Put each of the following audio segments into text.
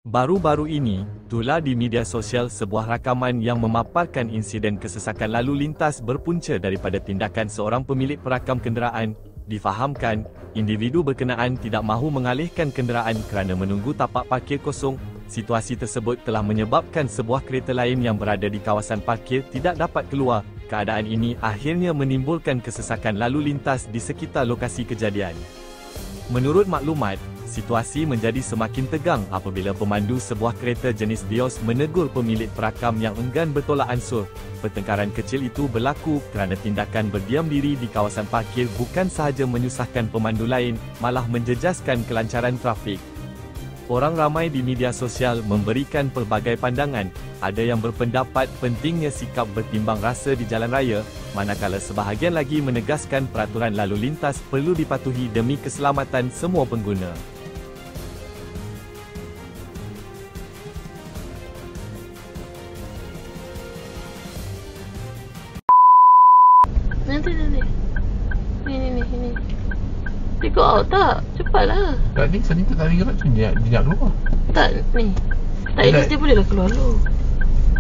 Baru-baru ini, tular di media sosial sebuah rakaman yang memaparkan insiden kesesakan lalu lintas berpunca daripada tindakan seorang pemilik perakam kenderaan. Difahamkan, individu berkenaan tidak mahu mengalihkan kenderaan kerana menunggu tapak parkir kosong. Situasi tersebut telah menyebabkan sebuah kereta lain yang berada di kawasan parkir tidak dapat keluar. Keadaan ini akhirnya menimbulkan kesesakan lalu lintas di sekitar lokasi kejadian. Menurut maklumat, situasi menjadi semakin tegang apabila pemandu sebuah kereta jenis Vios menegur pemilik perakam yang enggan bertolak ansur. Pertengkaran kecil itu berlaku kerana tindakan berdiam diri di kawasan parkir bukan sahaja menyusahkan pemandu lain, malah menjejaskan kelancaran trafik. Orang ramai di media sosial memberikan pelbagai pandangan. Ada yang berpendapat pentingnya sikap bertimbang rasa di jalan raya, manakala sebahagian lagi menegaskan peraturan lalu lintas perlu dipatuhi demi keselamatan semua pengguna. Nanti. Ini. Dia go out tak? Cepatlah. Tadi Sani tak tarik gerak tu dia nak keluar. Tak, ni. Tak, Elis dia bolehlah keluar dulu.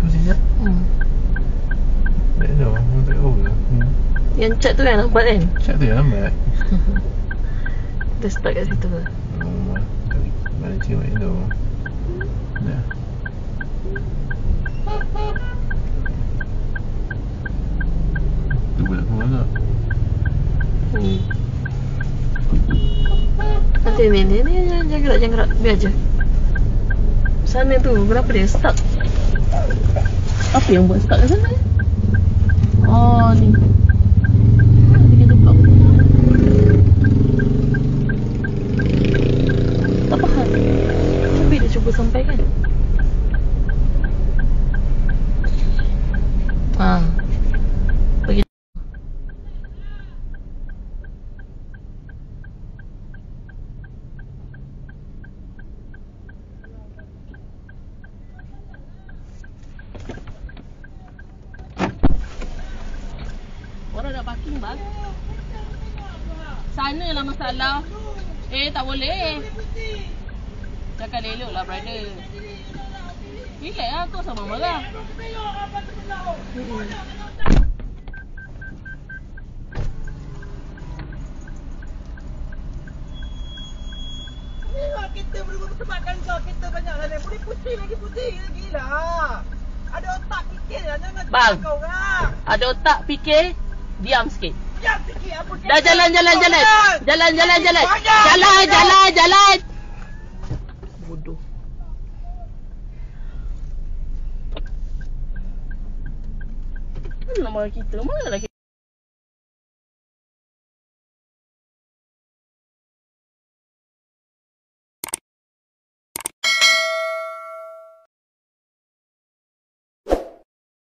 Tu sini. Tak tahu, tak tahu ke. Yang cat tu kan lambat kan? Cat tu yang lambat. Kita start kat situ ke? Mana cik tu. Dah. Tu boleh keluar tak? Nanti ni jangan gerak, biar je. Sana tu, kenapa dia stuck? Apa yang buat stuck kat sana? Oh, ni. Dia kena block. Tak faham. Tapi dia cuba sampaikan. Pergi. Orang dah parking bang. Sana lah masalah. Tak boleh. Cakap elok lah brother. Relax lah, kau sama marah. Kita belum tempatkan kau. Kita banyak lah. Boleh pusing lagi lah. Ada otak fikir lah. Jangan Bang, kau orang. ada otak fikir, diam sikit. Yang fikir apa? Dah jalan. Jalan. Bodoh. Mana nama kita? Mana lagi?